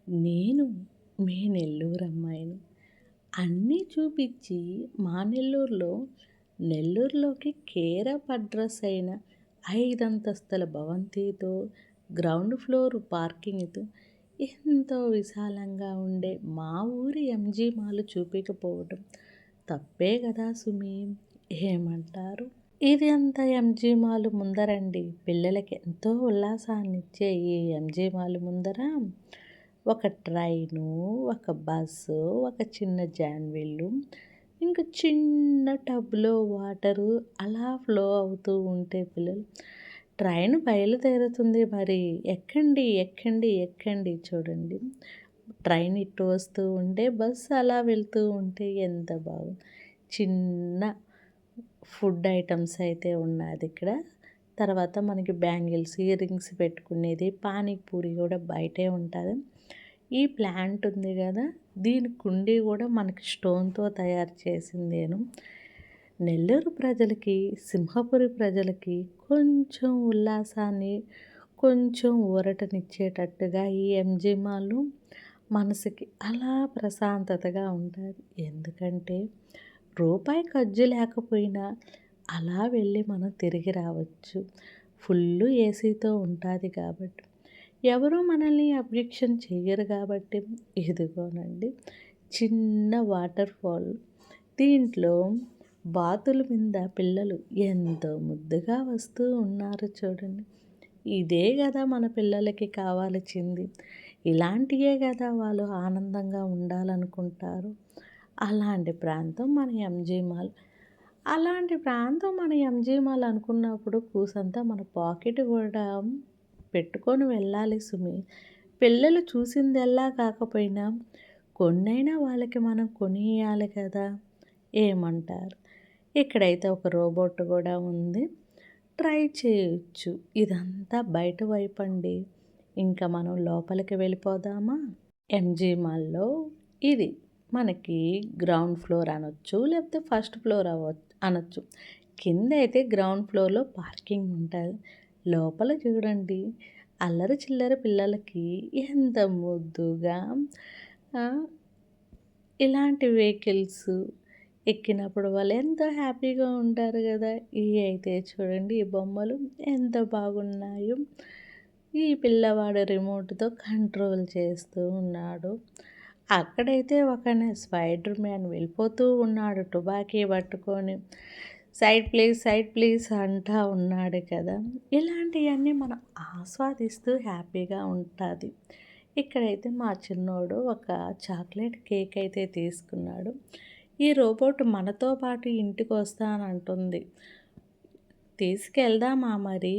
నేను మీ నెల్లూరు అమ్మాయిని. అన్నీ చూపిచ్చి మా నెల్లూరులోకి కేర్ ఆఫ్ అడ్రస్ అయిన 5 అంతస్తుల భవంతితో, గ్రౌండ్ ఫ్లోర్ పార్కింగ్‌తో ఎంతో విశాలంగా ఉండే మా ఊరి ఎంజీ మాల్ చూపియకపోవటం తప్పే గదా సుమి! ఏమంటారు? ఇది అంతా ఎంజీ మాల్ ముందరండి. పిల్లలకి ఎంతో ఉల్లాసాన్నిచ్చే ఈ ఎంజీ మాల్ ముందర ఒక ట్రైను, ఒక బస్సు, ఒక చిన్న జాన్‌విల్లు, ఇంకా చిన్న టబ్‌లో వాటరు అలా ఫ్లో అవుతూ ఉంటే పిల్లలు ట్రైన్ బయలుదేరుతుంది మరి ఎక్కండి, ఎక్కండి, ఎక్కండి చూడండి. ట్రైన్ ఇటు వస్తూ ఉంటే బస్సు అలా వెళ్తూ ఉంటే ఎంత బాగుంది. చిన్న ఫుడ్ ఐటమ్స్ అయితే ఉన్నాదిక్కడ. తర్వాత మనకి బ్యాంగిల్స్, ఇయర్ రింగ్స్ పెట్టుకునేది, పానీపూరి కూడా బయటే ఉంటది. ఈ ప్లాంట్ ఉంది కదా! దీని కుండీ కూడా మనకి స్టోన్‌తో తయారు చేసిందేను. నెల్లూరు ప్రజలకి, సింహపురి ప్రజలకి కొంచెం ఉల్లాసాన్ని, కొంచెం ఊరటనిచ్చేటట్టుగా ఈ ఎంజీ మాలు మనసుకి అలా ప్రశాంతతగా ఉంటది. ఎందుకంటే రూపాయి ఖర్చు లేకపోయినా అలా వెళ్ళి మనం తిరిగి రావచ్చు. ఫుల్లు ఏసీతో ఉంటాది కాబట్టి. ఎవరు మనల్ని అబ్జెక్షన్ చెయ్యరు కాబట్టి ఇదిగోనండి చిన్న వాటర్ ఫాల్. దీంట్లో బాతుల మీద పిల్లలు ఎంతో ముద్దుగా వస్తూ ఉన్నారు చూడండి. ఇదే గదా మన పిల్లలకి కావాల్సింది. ఇలాంటియే గదా వాళ్ళు ఆనందంగా ఉండాలనుకుంటారు. అలాంటి ప్రాంతం మన ఎంజీ మాల్. అలాంటి ప్రాంతం మన ఎంజీ మాల్ అనుకున్నప్పుడు కూసంతా మన పాకెట్ కూడా పెట్టుకొని వెళ్ళాలి సుమి. పిల్లలు చూసిందెల్లా కాకపోయినా కొన్నైనా వాళ్ళకి మనం కొనియాలి కదా! ఏమంటారు? ఇక్కడైతే ఒక రోబోట్ కూడా ఉంది. ట్రై చేయొచ్చు. ఇదంతా బయట వైపండి. ఇంకా మనం లోపలికి వెళ్ళిపోదామా? ఎంజీ మాల్‌లో ఇది మనకి గ్రౌండ్ ఫ్లోర్ అనొచ్చు. లేకపోతే ఫస్ట్ ఫ్లోర్ అనొచ్చు. కిందైతే గ్రౌండ్ ఫ్లోర్‌లో పార్కింగ్ ఉంటది. లోపల చూడండి అల్లరి చిల్లర పిల్లలకి ఎంత ముద్దుగా ఆహ్, ఇలాంటి వెహికల్స్ ఎక్కినప్పుడు వాళ్ళు ఎంతో హ్యాపీగా ఉంటారు గదా! ఇయి అయితే చూడండి ఈ బొమ్మలు ఎంత బాగున్నాయో. ఈ పిల్లవాడు రిమోట్‌తో కంట్రోల్ చేస్తూ ఉన్నాడు. అక్కడైతే ఒకనే స్పైడర్ మ్యాన్ వెళ్ళిపోతూ ఉన్నాడు తుపాకీ పట్టుకొని. సైడ్ ప్లీజ్ అంటా ఉన్నాడు కదా! ఇలాంటియన్నీ మనం ఆస్వాదిస్తూ హ్యాపీగా ఉంటాది. ఇక్కడైతే మా చిన్నోడు ఒక చాక్లెట్ కేక్ అయితే తీసుకున్నాడు. ఈ రోబోట్ మనతో పాటు ఇంటికొస్తానంటుంది. తీసుకెళ్దామా మరి?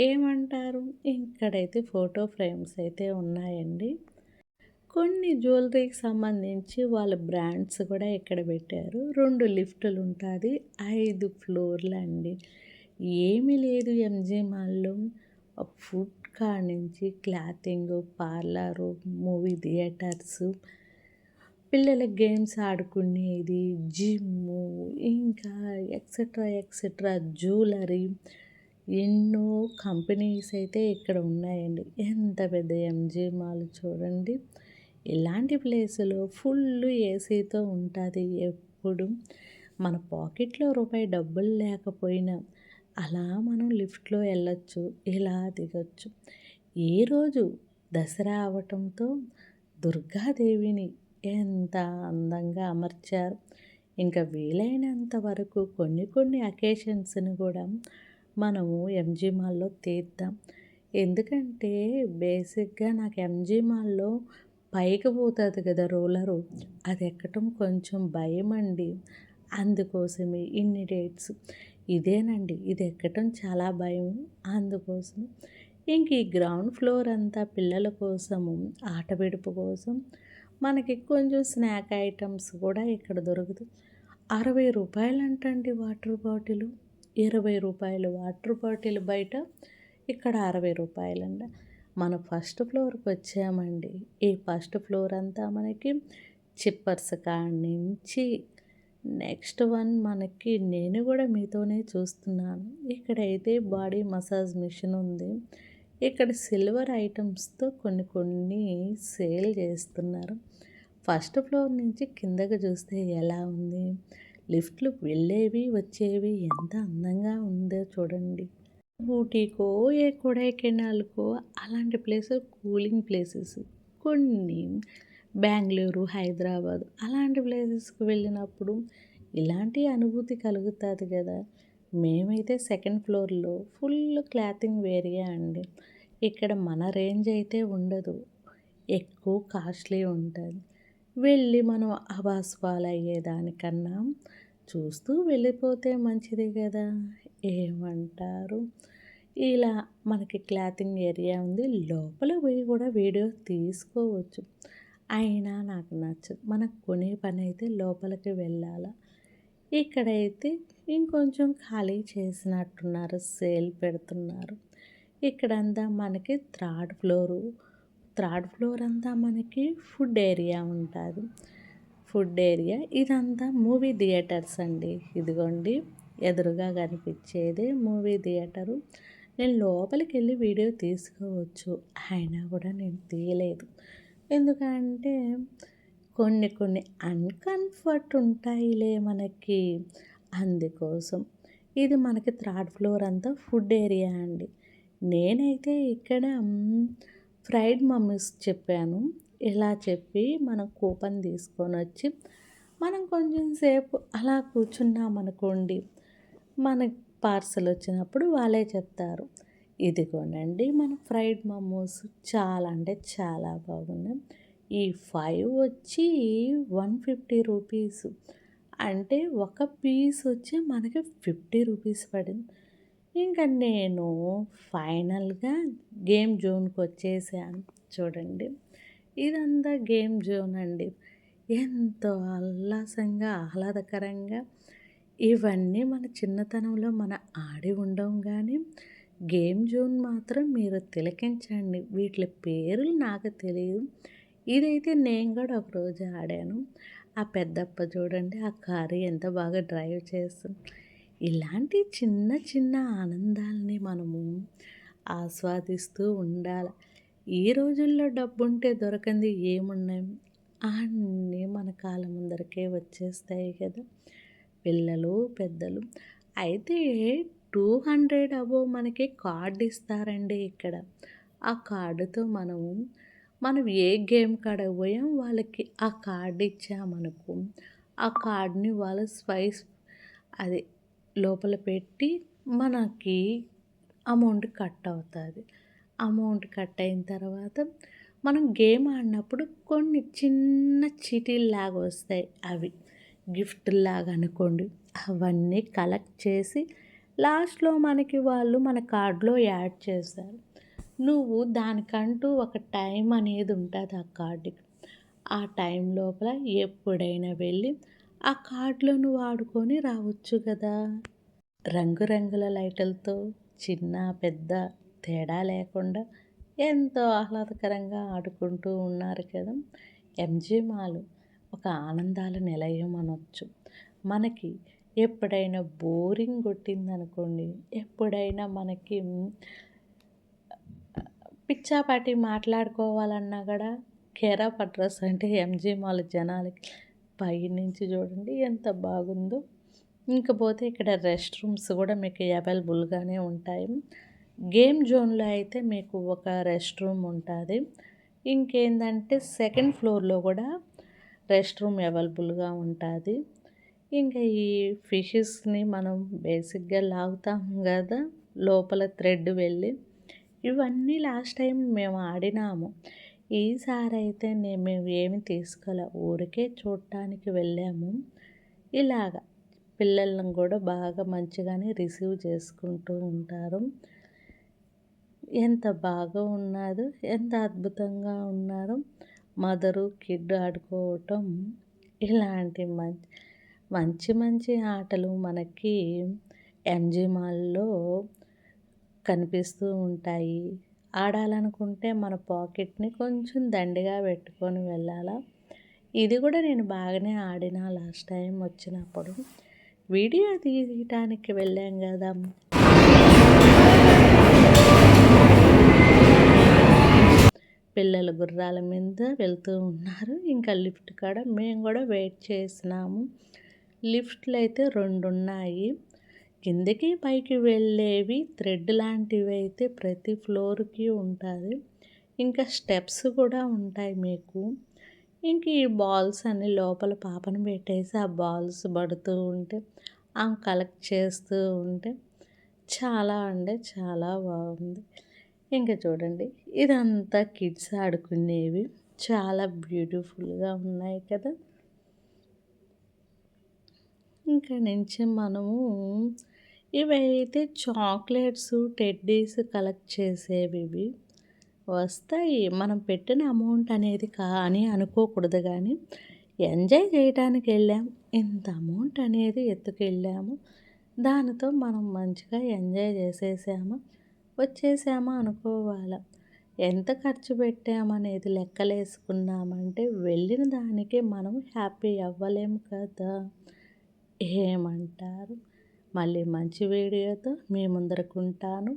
ఏమంటారు? ఇక్కడైతే ఫోటో ఫ్రేమ్స్ అయితే ఉన్నాయండి. కొన్ని జ్యువెలరీకి సంబంధించి వాళ్ళ బ్రాండ్స్ కూడా ఇక్కడ పెట్టారు. 2 లిఫ్టులు ఉంటాది. 5 ఫ్లోర్లండి. ఏమీ లేదు ఎంజీ మాల్‌లో. ఫుడ్ కాడ్నుంచి క్లాతింగు, పార్లరు, మూవీ థియేటర్సు, పిల్లల గేమ్స్ ఆడుకునేది, జిమ్ము, ఇంకా ఎక్సెట్రా, ఎక్సెట్రా జ్యువెలరీ ఎన్నో కంపెనీస్ అయితే ఇక్కడ ఉన్నాయండి. ఎంత పెద్ద ఎంజీ మాల్ చూడండి. ఇలాంటి ప్లేస్‌లో ఫుల్లు ఏసీతో ఉంటాది ఎప్పుడు. మన పాకెట్‌లో రూపాయి డబ్బులు లేకపోయినా అలా మనం లిఫ్ట్‌లో వెళ్ళొచ్చు. ఇలా దిగొచ్చు. ఈరోజు దసరా అవ్వటంతో దుర్గాదేవిని ఎంత అందంగా అమర్చారు. ఇంకా వీలైనంత వరకు కొన్ని కొన్ని అకేషన్స్‌ని కూడా మనము ఎంజీ మాల్‌లో తీద్దాం. ఎందుకంటే బేసిక్‌గా నాకు ఎంజీ మాల్‌లో పైకి పోతది కదా రోలరు. అది ఎక్కటం కొంచెం భయమండి. అందుకోసమే ఇన్ని డేట్స్. ఇదేనండి. ఇది ఎక్కటం చాలా భయం. అందుకోసం ఇంక ఈ గ్రౌండ్ ఫ్లోర్ అంతా పిల్లల కోసము, ఆట విడుపు కోసం మనకి కొంచెం స్నాక్ ఐటమ్స్ కూడా ఇక్కడ దొరుకుతాయి. రూ. 60 వాటర్ బాటిలు. రూ. 20 వాటర్ బాటిల్ బయట. ఇక్కడ రూ. 60 మన ఫస్ట్ ఫ్లోర్‌కొచ్చామండి. ఈ ఫస్ట్ ఫ్లోర్ అంతా మనకి చిప్పర్స్ కాడ్నుంచి నెక్స్ట్ వన్ మనకి నేను కూడా మీతోనే చూస్తున్నాను. ఇక్కడైతే బాడీ మసాజ్ మిషన్ ఉంది. ఇక్కడ సిల్వర్ ఐటమ్స్తో కొన్ని కొన్ని సేల్ చేస్తున్నారు. ఫస్ట్ ఫ్లోర్ నుంచి కిందకి చూస్తే ఎలా ఉంది, లిఫ్ట్లు వెళ్ళేవి వచ్చేవి ఎంత అందంగా ఉందో చూడండి. ఊటీకో ఏ కొడైకెనాల్కో అలాంటి ప్లేసెస్ కూలింగ్ ప్లేసెస్ కొన్ని బెంగళూరు, హైదరాబాద్ అలాంటి ప్లేసెస్కి వెళ్ళినప్పుడు ఇలాంటి అనుభూతి కలుగుతుంది కదా. మేమైతే సెకండ్ ఫ్లోర్లో ఫుల్ క్లాతింగ్ ఏరియా అండి. ఇక్కడ మన రేంజ్ అయితే ఉండదు, ఎక్కువ కాస్ట్లీ ఉంటుంది. వెళ్ళి మనం అబాస్పాలు అయ్యేదానికన్నా చూస్తూ వెళ్ళిపోతే మంచిది కదా, ఏమంటారు. ఇలా మనకి క్లాతింగ్ ఏరియా ఉంది, లోపల పోయి కూడా వీడియో తీసుకోవచ్చు. అయినా నాకు నచ్చదు, మనకు కొనే పని అయితే లోపలికి వెళ్ళాల. ఇక్కడైతే ఇంకొంచెం ఖాళీ చేసినట్టున్నారు, సేల్ పెడుతున్నారు. ఇక్కడంతా మనకి థర్డ్ ఫ్లోర్ అంతా మనకి ఫుడ్ ఏరియా ఉంటుంది. ఫుడ్ ఏరియా ఇదంతా మూవీ థియేటర్స్ అండి. ఇదిగోండి ఎదురుగా కనిపించేది మూవీ థియేటరు. నేను లోపలికి వెళ్ళి వీడియో తీసుకోవచ్చు, అయినా కూడా నేను తీయలేదు. ఎందుకంటే కొన్ని అన్కంఫర్ట్ ఉంటాయిలే మనకి, అందుకోసం. ఇది మనకి థర్డ్ ఫ్లోర్ అంతా ఫుడ్ ఏరియా అండి. నేనైతే ఇక్కడ ఫ్రైడ్ మమ్మీస్ చెప్పాను. ఇలా చెప్పి మనం కూపన్ తీసుకొని వచ్చి మనం కొంచెం సేపు అలా కూర్చున్నామనుకోండి, మనకి పార్సల్ వచ్చినప్పుడు వాళ్ళే చెప్తారు, ఇదిగోనండి మన ఫ్రైడ్ మమోస్ చాలా అంటే చాలా బాగున్నాయి. ఈ 5 వచ్చి 150 రూపీస్, అంటే ఒక పీస్ వచ్చి మనకి 50 రూపీస్ పడింది. ఇంకా నేను ఫైనల్గా గేమ్ జోన్కి వచ్చేసాను. చూడండి ఇదంతా గేమ్ జోన్ అండి. ఎంతో ఆహ్లాదకరంగా ఇవన్నీ మన చిన్నతనంలో మన ఆడి ఉండం, కానీ గేమ్ జోన్ మాత్రం మీరు తిలకించండి. వీటి పేర్లు నాకు తెలియదు. ఇదైతే నేను కూడా ఒకరోజు ఆడాను. ఆ పెద్దప్ప చూడండి ఆ కారు ఎంత బాగా డ్రైవ్ చేస్తుంది. ఇలాంటి చిన్న చిన్న ఆనందాలని మనము ఆస్వాదిస్తూ ఉండాలి. ఈ రోజుల్లో డబ్బుంటే దొరకంది ఏమున్నాయి, అన్నీ మన కాళ్ళ ముందరకే వచ్చేస్తాయి కదా. పిల్లలు పెద్దలు అయితే 200 అబోవ్ మనకి కార్డు ఇస్తారండి ఇక్కడ. ఆ కార్డుతో మనం ఏ గేమ్ కాడకు పోయాం వాళ్ళకి ఆ కార్డు ఇచ్చామనుకో, ఆ కార్డుని వాళ్ళు అది లోపల పెట్టి మనకి అమౌంట్ కట్ అవుతుంది. అమౌంట్ కట్ అయిన తర్వాత మనం గేమ్ ఆడినప్పుడు కొన్ని చిన్న చీటీల్లాగా వస్తాయి, అవి గిఫ్ట్ లాగా అనుకోండి. అవన్నీ కలెక్ట్ చేసి లాస్ట్లో మనకి వాళ్ళు మన కార్డులో యాడ్ చేస్తారు. నువ్వు దానికంటూ ఒక టైం అనేది ఉంటుంది ఆ కార్డుకి. ఆ టైం లోపల ఎప్పుడైనా వెళ్ళి ఆ కార్డులో నువ్వు ఆడుకొని రావచ్చు కదా. రంగురంగుల లైట్లతో చిన్న పెద్ద తేడా లేకుండా ఎంతో ఆహ్లాదకరంగా ఆడుకుంటూ ఉన్నారు కదా. ఎంజీ మాల్ ఒక ఆనందాల నిలయం అనొచ్చు. మనకి ఎప్పుడైనా బోరింగ్ కొట్టిందనుకోండి, ఎప్పుడైనా మనకి పిచ్చాపాటి మాట్లాడుకోవాలన్నా కూడా కేర్ ఆఫ్ అడ్రస్ అంటే ఎంజీ మాల్ జనాలకి. పైనుంచి చూడండి ఎంత బాగుందో. ఇంకపోతే ఇక్కడ రెస్ట్ రూమ్స్ కూడా మీకు అవైలబుల్గానే ఉంటాయి. గేమ్ జోన్లో అయితే మీకు ఒక రెస్ట్ రూమ్ ఉంటుంది. ఇంకేందంటే సెకండ్ ఫ్లోర్లో కూడా రెస్ట్ రూమ్ అవైలబుల్గా ఉంటుంది. ఇంకా ఈ ఫిషెస్ని మనం బేసిక్గా లాగుతాం కదా లోపల థ్రెడ్ వెళ్ళి, ఇవన్నీ లాస్ట్ టైం మేము ఆడినాము. ఈసారి అయితే మేము ఏమి తీసుకోలే, ఊరికే చూడటానికి వెళ్ళాము. ఇలాగ పిల్లలను కూడా బాగా మంచిగానే రిసీవ్ చేసుకుంటూ ఉంటారు. ఎంత బాగా ఉన్నదో, ఎంత అద్భుతంగా ఉన్నారో. మదరు కిడ్ ఆడుకోవటం, ఇలాంటి మంచి మంచి ఆటలు మనకి ఎంజీ మాల్లో కనిపిస్తూ ఉంటాయి. ఆడాలనుకుంటే మన పాకెట్ని కొంచెం దండిగా పెట్టుకొని వెళ్ళాలా. ఇది కూడా నేను బాగానే ఆడిన లాస్ట్ టైం వచ్చినప్పుడు. వీడియో తీయటానికి వెళ్ళాం కదా, పిల్లలు గుర్రాల మీద వెళ్తూ ఉన్నారు. ఇంకా లిఫ్ట్ కాడ మేము కూడా వెయిట్ చేసినాము. లిఫ్ట్‌లు అయితే 2 ఉన్నాయి. కిందకి పైకి వెళ్ళేవి థ్రెడ్ లాంటివైతే ప్రతి ఫ్లోర్‌కి ఉంటాది. ఇంకా స్టెప్స్ కూడా ఉంటాయి మీకు. ఇంక ఈ బాల్స్ అన్నీ లోపల పాపను పెట్టేసి ఆ బాల్స్ పడుతూ ఉంటే ఆమె కలెక్ట్ చేస్తూ ఉంటే చాలా అంటే చాలా బాగుంది. ఇంకా చూడండి ఇదంతా కిడ్స్ ఆడుకునేవి. చాలా బ్యూటిఫుల్‌గా ఉన్నాయి కదా! ఇంకా నుంచి మనము ఇవైతే చాక్లెట్స్, టెడ్డీస్ కలెక్ట్ చేసేవివి. వస్తాయి. మనం పెట్టిన అమౌంట్ అనేది అని అనుకోకూడదు గానీ, ఎంజాయ్ చేయటానికెళ్ళాం. ఇంత అమౌంట్ అనేది ఎత్తుకెళ్ళాము. దానితో మనం మంచిగా ఎంజాయ్ చేసేసామా, వచ్చేసామా అనుకోవాల. ఎంత ఖర్చు పెట్టామనేది లెక్కలేసుకున్నామంటే, వెళ్ళిన దానికి మనం హ్యాపీ అవ్వలేము కదా! ఏమంటారు? మళ్ళీ మంచి వీడియోతో మీ ముందరకుంటాను.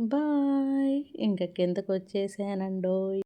బాయ్. ఇంక కిందకొచ్చేసానండోయ్.